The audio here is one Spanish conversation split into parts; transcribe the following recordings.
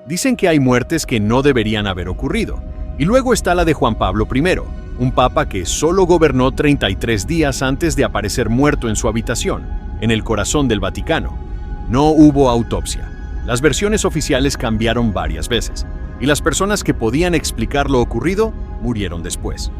Dicen que hay muertes que no deberían haber ocurrido. Y luego está la de Juan Pablo I, un papa que solo gobernó 33 días antes de aparecer muerto en su habitación, en el corazón del Vaticano. No hubo autopsia. Las versiones oficiales cambiaron varias veces, y las personas que podían explicar lo ocurrido murieron después.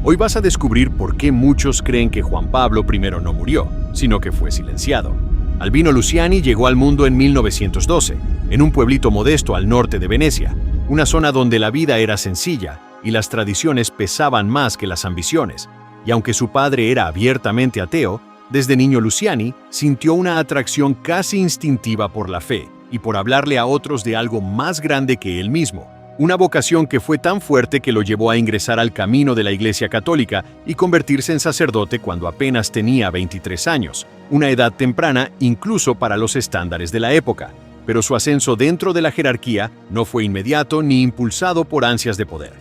Hoy vas a descubrir por qué muchos creen que Juan Pablo I no murió, sino que fue silenciado. Albino Luciani llegó al mundo en 1912, en un pueblito modesto al norte de Venecia, una zona donde la vida era sencilla y las tradiciones pesaban más que las ambiciones. Y aunque su padre era abiertamente ateo, desde niño Luciani sintió una atracción casi instintiva por la fe y por hablarle a otros de algo más grande que él mismo. Una vocación que fue tan fuerte que lo llevó a ingresar al camino de la Iglesia Católica y convertirse en sacerdote cuando apenas tenía 23 años, una edad temprana incluso para los estándares de la época. Pero su ascenso dentro de la jerarquía no fue inmediato ni impulsado por ansias de poder,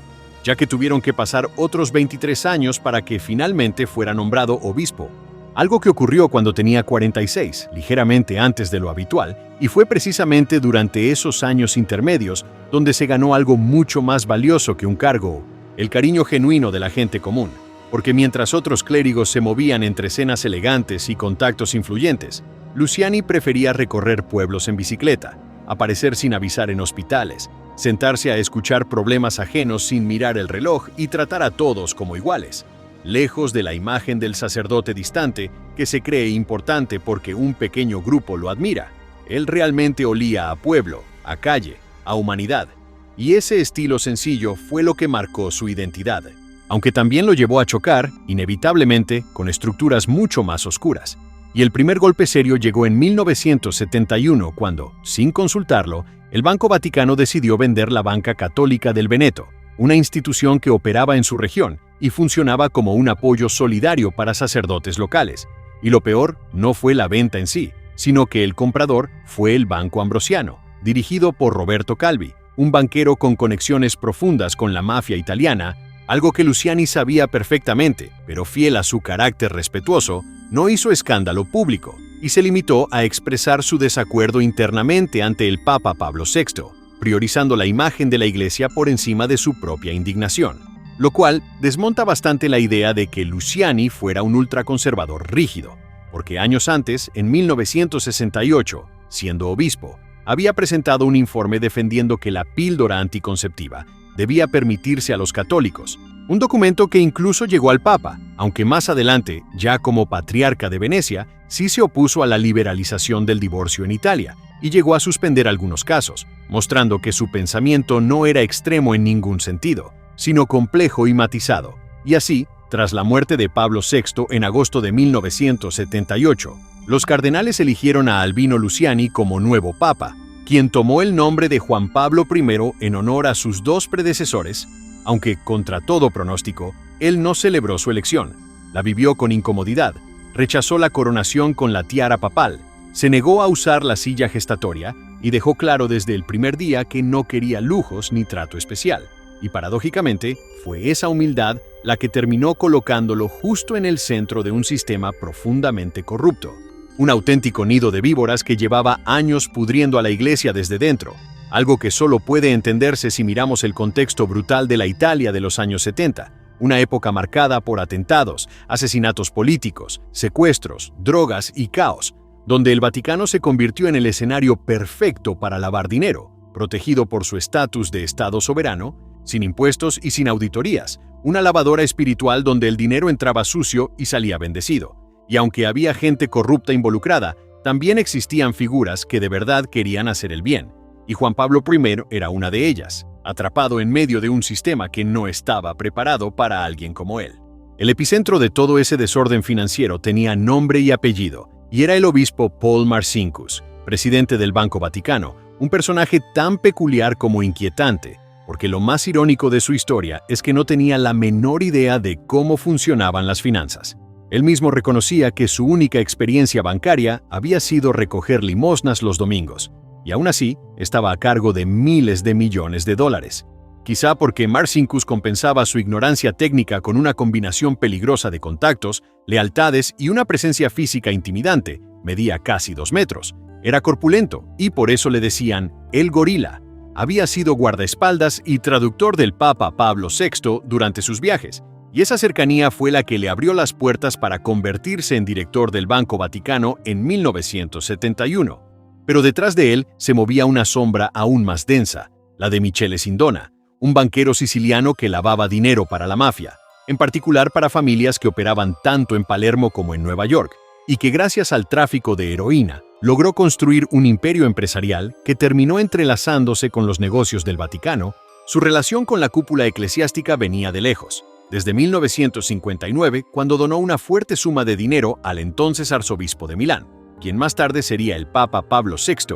ya que tuvieron que pasar otros 23 años para que finalmente fuera nombrado obispo. Algo que ocurrió cuando tenía 46, ligeramente antes de lo habitual, y fue precisamente durante esos años intermedios donde se ganó algo mucho más valioso que un cargo: el cariño genuino de la gente común. Porque mientras otros clérigos se movían entre cenas elegantes y contactos influyentes, Luciani prefería recorrer pueblos en bicicleta, aparecer sin avisar en hospitales, sentarse a escuchar problemas ajenos sin mirar el reloj y tratar a todos como iguales. Lejos de la imagen del sacerdote distante que se cree importante porque un pequeño grupo lo admira, él realmente olía a pueblo, a calle, a humanidad. Y ese estilo sencillo fue lo que marcó su identidad, aunque también lo llevó a chocar, inevitablemente, con estructuras mucho más oscuras. Y el primer golpe serio llegó en 1971 cuando, sin consultarlo, el Banco Vaticano decidió vender la Banca Católica del Veneto, una institución que operaba en su región y funcionaba como un apoyo solidario para sacerdotes locales. Y lo peor no fue la venta en sí, sino que el comprador fue el Banco Ambrosiano, dirigido por Roberto Calvi, un banquero con conexiones profundas con la mafia italiana, algo que Luciani sabía perfectamente, pero fiel a su carácter respetuoso, no hizo escándalo público y se limitó a expresar su desacuerdo internamente ante el Papa Pablo VI, priorizando la imagen de la Iglesia por encima de su propia indignación, lo cual desmonta bastante la idea de que Luciani fuera un ultraconservador rígido, porque años antes, en 1968, siendo obispo, había presentado un informe defendiendo que la píldora anticonceptiva debía permitirse a los católicos, un documento que incluso llegó al Papa, aunque más adelante, ya como patriarca de Venecia, sí se opuso a la liberalización del divorcio en Italia y llegó a suspender algunos casos, mostrando que su pensamiento no era extremo en ningún sentido, sino complejo y matizado. Y así, tras la muerte de Pablo VI en agosto de 1978, los cardenales eligieron a Albino Luciani como nuevo papa, quien tomó el nombre de Juan Pablo I en honor a sus dos predecesores, aunque contra todo pronóstico, él no celebró su elección, la vivió con incomodidad, rechazó la coronación con la tiara papal, se negó a usar la silla gestatoria y dejó claro desde el primer día que no quería lujos ni trato especial. Y paradójicamente, fue esa humildad la que terminó colocándolo justo en el centro de un sistema profundamente corrupto. Un auténtico nido de víboras que llevaba años pudriendo a la Iglesia desde dentro, algo que solo puede entenderse si miramos el contexto brutal de la Italia de los años 70, una época marcada por atentados, asesinatos políticos, secuestros, drogas y caos, donde el Vaticano se convirtió en el escenario perfecto para lavar dinero, protegido por su estatus de Estado soberano, sin impuestos y sin auditorías, una lavadora espiritual donde el dinero entraba sucio y salía bendecido. Y aunque había gente corrupta involucrada, también existían figuras que de verdad querían hacer el bien, y Juan Pablo I era una de ellas, atrapado en medio de un sistema que no estaba preparado para alguien como él. El epicentro de todo ese desorden financiero tenía nombre y apellido, y era el obispo Paul Marcinkus, presidente del Banco Vaticano, un personaje tan peculiar como inquietante, porque lo más irónico de su historia es que no tenía la menor idea de cómo funcionaban las finanzas. Él mismo reconocía que su única experiencia bancaria había sido recoger limosnas los domingos, y aún así estaba a cargo de miles de millones de dólares. Quizá porque Marcinkus compensaba su ignorancia técnica con una combinación peligrosa de contactos, lealtades y una presencia física intimidante, medía casi 2 metros. Era corpulento y por eso le decían el gorila. Había sido guardaespaldas y traductor del Papa Pablo VI durante sus viajes, y esa cercanía fue la que le abrió las puertas para convertirse en director del Banco Vaticano en 1971. Pero detrás de él se movía una sombra aún más densa, la de Michele Sindona, un banquero siciliano que lavaba dinero para la mafia, en particular para familias que operaban tanto en Palermo como en Nueva York, y que gracias al tráfico de heroína logró construir un imperio empresarial que terminó entrelazándose con los negocios del Vaticano. Su relación con la cúpula eclesiástica venía de lejos, desde 1959, cuando donó una fuerte suma de dinero al entonces arzobispo de Milán, quien más tarde sería el Papa Pablo VI.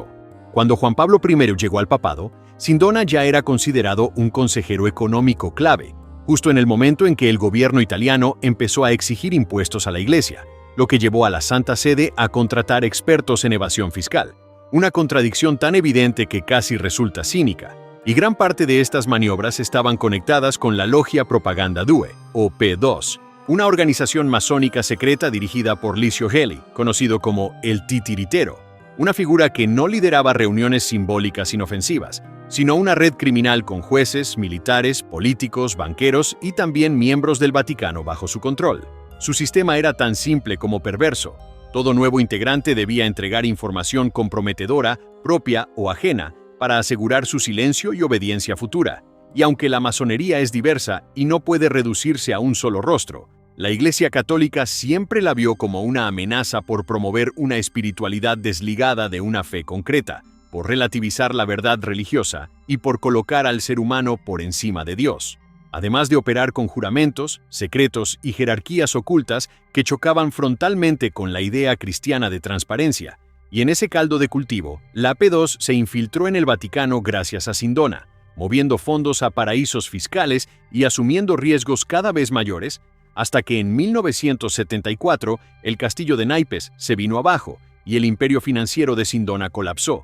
Cuando Juan Pablo I llegó al papado, Sindona ya era considerado un consejero económico clave, justo en el momento en que el gobierno italiano empezó a exigir impuestos a la Iglesia, lo que llevó a la Santa Sede a contratar expertos en evasión fiscal, una contradicción tan evidente que casi resulta cínica, y gran parte de estas maniobras estaban conectadas con la Logia Propaganda Due, o P2, una organización masónica secreta dirigida por Licio Gelli, conocido como el Titiritero, una figura que no lideraba reuniones simbólicas inofensivas, sino una red criminal con jueces, militares, políticos, banqueros y también miembros del Vaticano bajo su control. Su sistema era tan simple como perverso. Todo nuevo integrante debía entregar información comprometedora, propia o ajena, para asegurar su silencio y obediencia futura. Y aunque la masonería es diversa y no puede reducirse a un solo rostro, la Iglesia Católica siempre la vio como una amenaza por promover una espiritualidad desligada de una fe concreta, por relativizar la verdad religiosa y por colocar al ser humano por encima de Dios. Además de operar con juramentos, secretos y jerarquías ocultas que chocaban frontalmente con la idea cristiana de transparencia. Y en ese caldo de cultivo, la P2 se infiltró en el Vaticano gracias a Sindona, moviendo fondos a paraísos fiscales y asumiendo riesgos cada vez mayores, hasta que en 1974 el castillo de naipes se vino abajo y el imperio financiero de Sindona colapsó,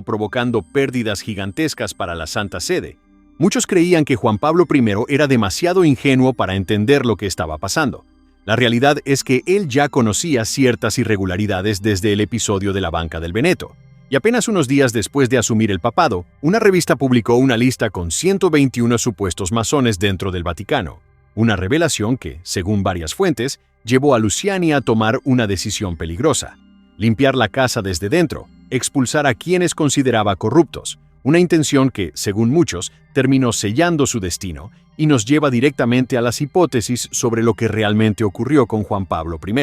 provocando pérdidas gigantescas para la Santa Sede. Muchos creían que Juan Pablo I era demasiado ingenuo para entender lo que estaba pasando. La realidad es que él ya conocía ciertas irregularidades desde el episodio de la Banca del Veneto. Y apenas unos días después de asumir el papado, una revista publicó una lista con 121 supuestos masones dentro del Vaticano. Una revelación que, según varias fuentes, llevó a Luciani a tomar una decisión peligrosa: limpiar la casa desde dentro, expulsar a quienes consideraba corruptos, una intención que, según muchos, terminó sellando su destino y nos lleva directamente a las hipótesis sobre lo que realmente ocurrió con Juan Pablo I.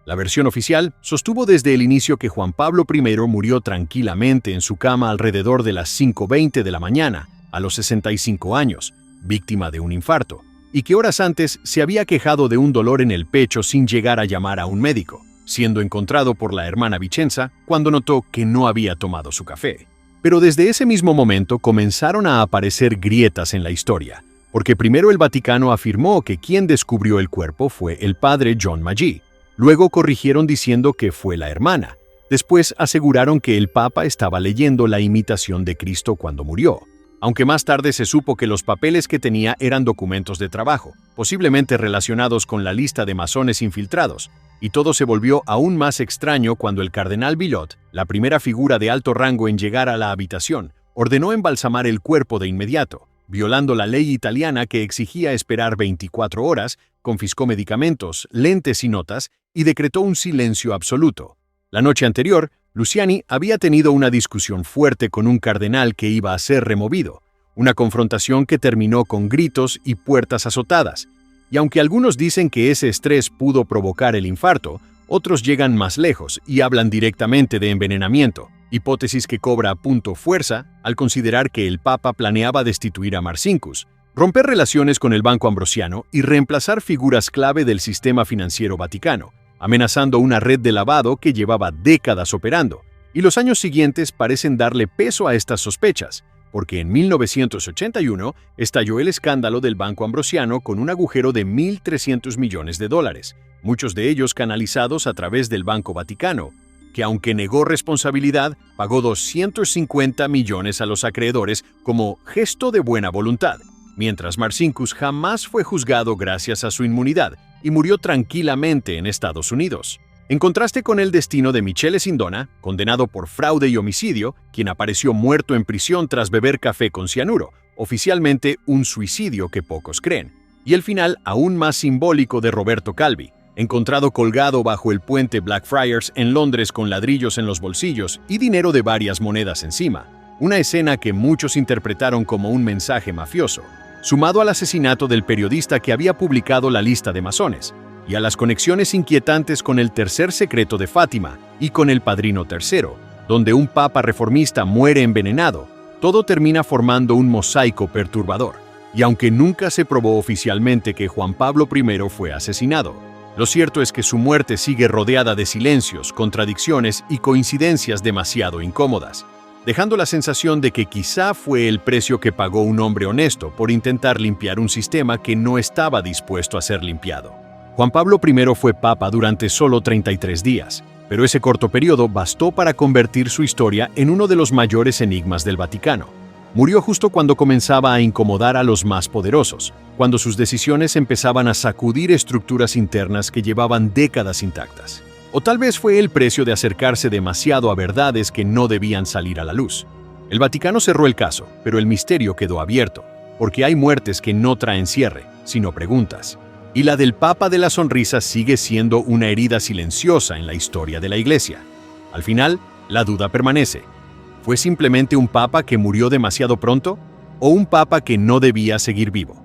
La versión oficial sostuvo desde el inicio que Juan Pablo I murió tranquilamente en su cama alrededor de las 5:20 de la mañana, a los 65 años, víctima de un infarto, y que horas antes se había quejado de un dolor en el pecho sin llegar a llamar a un médico, siendo encontrado por la hermana Vicenza cuando notó que no había tomado su café. Pero desde ese mismo momento comenzaron a aparecer grietas en la historia, porque primero el Vaticano afirmó que quien descubrió el cuerpo fue el padre John Magee, luego corrigieron diciendo que fue la hermana, después aseguraron que el Papa estaba leyendo la imitación de Cristo cuando murió, aunque más tarde se supo que los papeles que tenía eran documentos de trabajo, posiblemente relacionados con la lista de masones infiltrados, y todo se volvió aún más extraño cuando el cardenal Villot, la primera figura de alto rango en llegar a la habitación, ordenó embalsamar el cuerpo de inmediato, violando la ley italiana que exigía esperar 24 horas, confiscó medicamentos, lentes y notas, y decretó un silencio absoluto. La noche anterior, Luciani había tenido una discusión fuerte con un cardenal que iba a ser removido, una confrontación que terminó con gritos y puertas azotadas. Y aunque algunos dicen que ese estrés pudo provocar el infarto, otros llegan más lejos y hablan directamente de envenenamiento, hipótesis que cobra fuerza al considerar que el Papa planeaba destituir a Marcinkus, romper relaciones con el Banco Ambrosiano y reemplazar figuras clave del sistema financiero vaticano, amenazando una red de lavado que llevaba décadas operando. Y los años siguientes parecen darle peso a estas sospechas, porque en 1981 estalló el escándalo del Banco Ambrosiano con un agujero de $1.300 millones, muchos de ellos canalizados a través del Banco Vaticano, que aunque negó responsabilidad, pagó 250 millones a los acreedores como gesto de buena voluntad, mientras Marcinkus jamás fue juzgado gracias a su inmunidad y murió tranquilamente en Estados Unidos. En contraste con el destino de Michele Sindona, condenado por fraude y homicidio, quien apareció muerto en prisión tras beber café con cianuro, oficialmente un suicidio que pocos creen, y el final aún más simbólico de Roberto Calvi, encontrado colgado bajo el puente Blackfriars en Londres con ladrillos en los bolsillos y dinero de varias monedas encima, una escena que muchos interpretaron como un mensaje mafioso, sumado al asesinato del periodista que había publicado la lista de masones, y a las conexiones inquietantes con el tercer secreto de Fátima y con el Padrino Tercero, donde un papa reformista muere envenenado, todo termina formando un mosaico perturbador. Y aunque nunca se probó oficialmente que Juan Pablo I fue asesinado, lo cierto es que su muerte sigue rodeada de silencios, contradicciones y coincidencias demasiado incómodas, dejando la sensación de que quizá fue el precio que pagó un hombre honesto por intentar limpiar un sistema que no estaba dispuesto a ser limpiado. Juan Pablo I fue papa durante solo 33 días, pero ese corto periodo bastó para convertir su historia en uno de los mayores enigmas del Vaticano. Murió justo cuando comenzaba a incomodar a los más poderosos, cuando sus decisiones empezaban a sacudir estructuras internas que llevaban décadas intactas. O tal vez fue el precio de acercarse demasiado a verdades que no debían salir a la luz. El Vaticano cerró el caso, pero el misterio quedó abierto, porque hay muertes que no traen cierre, sino preguntas. Y la del Papa de la Sonrisa sigue siendo una herida silenciosa en la historia de la Iglesia. Al final, la duda permanece. ¿Fue simplemente un papa que murió demasiado pronto? ¿O un papa que no debía seguir vivo?